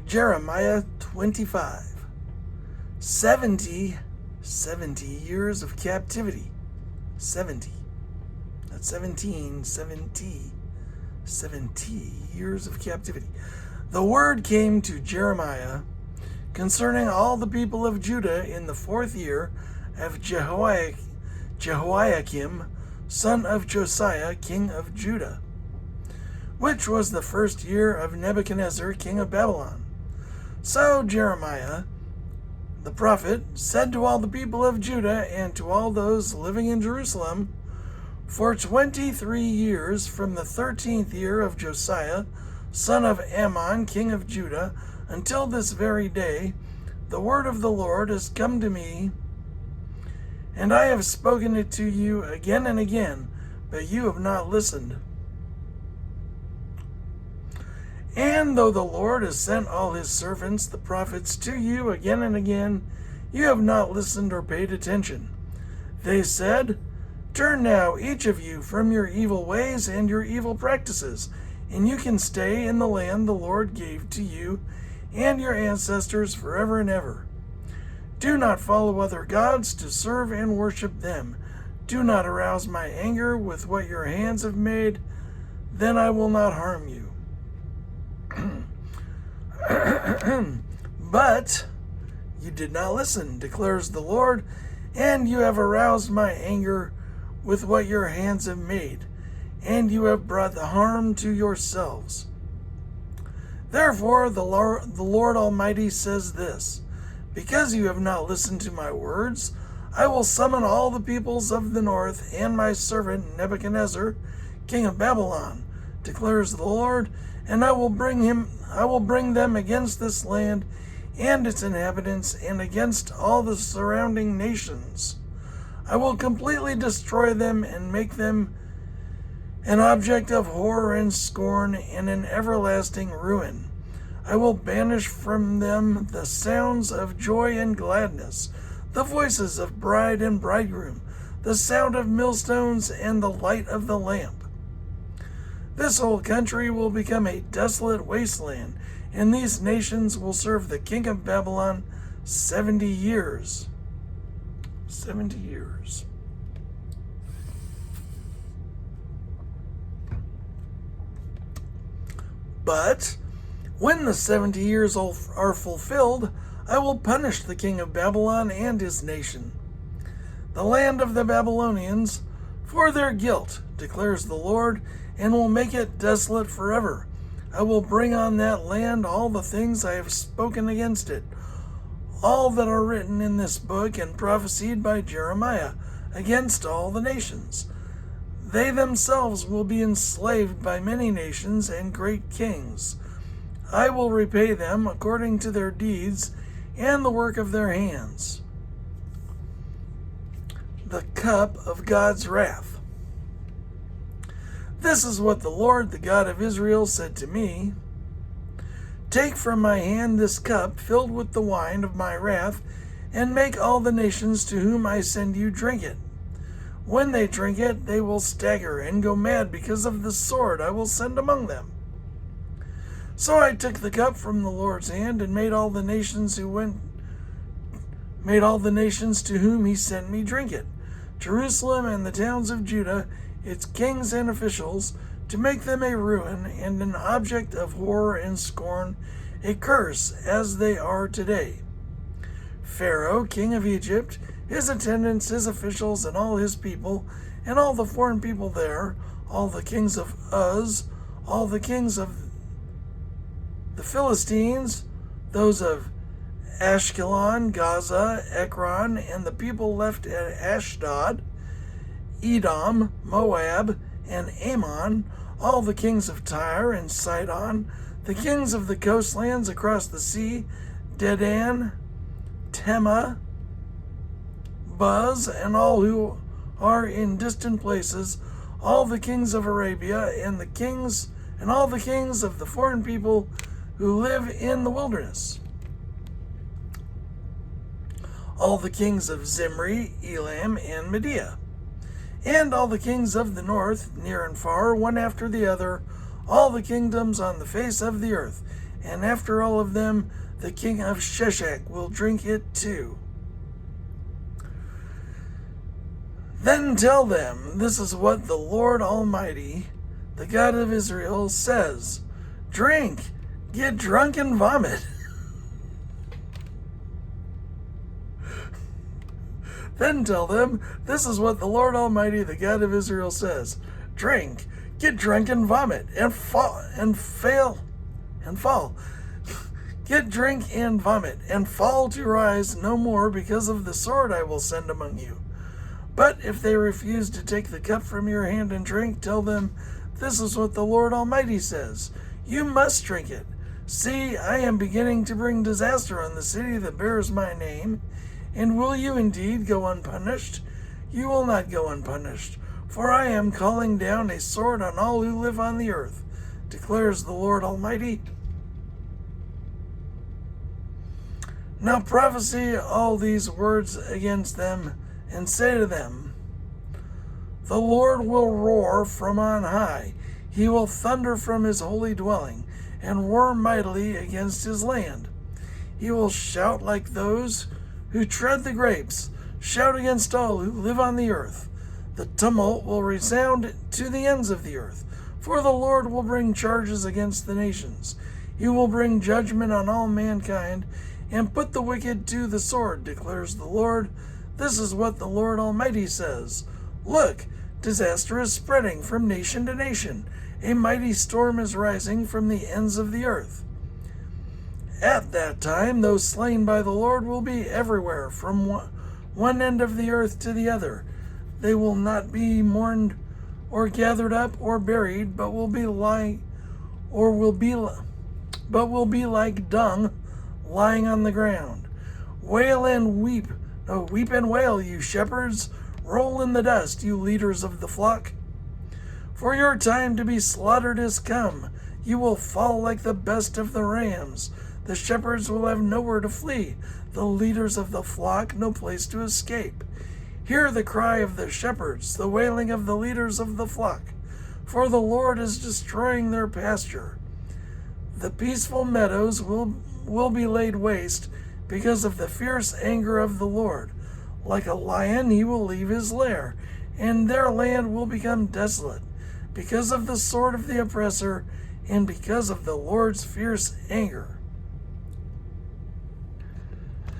Jeremiah 25. 70 years of captivity. 70. Not 17, 70 years of captivity. The word came to Jeremiah concerning all the people of Judah in the 4th year of Jehoiakim, son of Josiah, king of Judah, which was the 1st year of Nebuchadnezzar, king of Babylon. So Jeremiah, the prophet, said to all the people of Judah and to all those living in Jerusalem, for 23 years, from the 13th year of Josiah, son of Ammon, king of Judah, until this very day, the word of the Lord has come to me, and I have spoken it to you again and again, but you have not listened. And though the Lord has sent all his servants, the prophets, to you again and again, you have not listened or paid attention. They said, turn now, each of you, from your evil ways and your evil practices, and you can stay in the land the Lord gave to you and your ancestors forever and ever. Do not follow other gods to serve and worship them. Do not arouse my anger with what your hands have made, then I will not harm you. But you did not listen, declares the Lord, and you have aroused my anger with what your hands have made, and you have brought the harm to yourselves. Therefore, the Lord Almighty says this, because you have not listened to my words, I will summon all the peoples of the north and my servant Nebuchadnezzar, king of Babylon, declares the Lord, and I will bring them against this land and its inhabitants and against all the surrounding nations. I will completely destroy them and make them an object of horror and scorn and an everlasting ruin. I will banish from them the sounds of joy and gladness, the voices of bride and bridegroom, the sound of millstones and the light of the lamp. This whole country will become a desolate wasteland, and these nations will serve the king of Babylon 70 years. 70 years. But when the 70 years are fulfilled, I will punish the king of Babylon and his nation, the land of the Babylonians, for their guilt, declares the Lord, and will make it desolate forever. I will bring on that land all the things I have spoken against it, all that are written in this book and prophesied by Jeremiah against all the nations. They themselves will be enslaved by many nations and great kings. I will repay them according to their deeds and the work of their hands. The cup of God's wrath. This is what the Lord, the God of Israel, said to me. Take from my hand this cup filled with the wine of my wrath, and make all the nations to whom I send you drink it. When they drink it, they will stagger and go mad because of the sword I will send among them. So I took the cup from the Lord's hand and made all the nations to whom he sent me drink it, Jerusalem and the towns of Judah, its kings and officials, to make them a ruin and an object of horror and scorn, a curse as they are today. Pharaoh, king of Egypt, his attendants, his officials, and all his people, and all the foreign people there, all the kings of Uz, all the kings of the Philistines, those of Ashkelon, Gaza, Ekron, and the people left at Ashdod, Edom, Moab, and Ammon, all the kings of Tyre and Sidon, the kings of the coastlands across the sea, Dedan, Tema, Buz, and all who are in distant places, all the kings of Arabia, and all the kings of the foreign people who live in the wilderness, all the kings of Zimri, Elam, and Media, and all the kings of the north, near and far, one after the other, all the kingdoms on the face of the earth, and after all of them, the king of Sheshach will drink it too. Then tell them, this is what the Lord Almighty, the God of Israel, says. Drink, get drunk and vomit. Then tell them, this is what the Lord Almighty, the God of Israel, says. Drink, get drunk and vomit, and fall. Get drink and vomit, and fall to rise no more because of the sword I will send among you. But if they refuse to take the cup from your hand and drink, tell them, this is what the Lord Almighty says. You must drink it. See, I am beginning to bring disaster on the city that bears my name. And will you indeed go unpunished? You will not go unpunished, for I am calling down a sword on all who live on the earth, declares the Lord Almighty. Now prophesy all these words against them, and say to them, the Lord will roar from on high. He will thunder from his holy dwelling, and roar mightily against his land. He will shout like those who tread the grapes, shout against all who live on the earth. The tumult will resound to the ends of the earth, for the Lord will bring charges against the nations. He will bring judgment on all mankind, and put the wicked to the sword, declares the Lord. This is what the Lord Almighty says. Look, disaster is spreading from nation to nation. A mighty storm is rising from the ends of the earth. At that time, those slain by the Lord will be everywhere, from one end of the earth to the other. They will not be mourned or gathered up or buried, but will be like dung lying on the ground. Wail and weep, weep and wail, you shepherds. Roll in the dust, you leaders of the flock. For your time to be slaughtered is come. You will fall like the best of the rams. The shepherds will have nowhere to flee, the leaders of the flock no place to escape. Hear the cry of the shepherds, the wailing of the leaders of the flock, for the Lord is destroying their pasture. The peaceful meadows will be laid waste because of the fierce anger of the Lord. Like a lion he will leave his lair, and their land will become desolate, because of the sword of the oppressor and because of the Lord's fierce anger.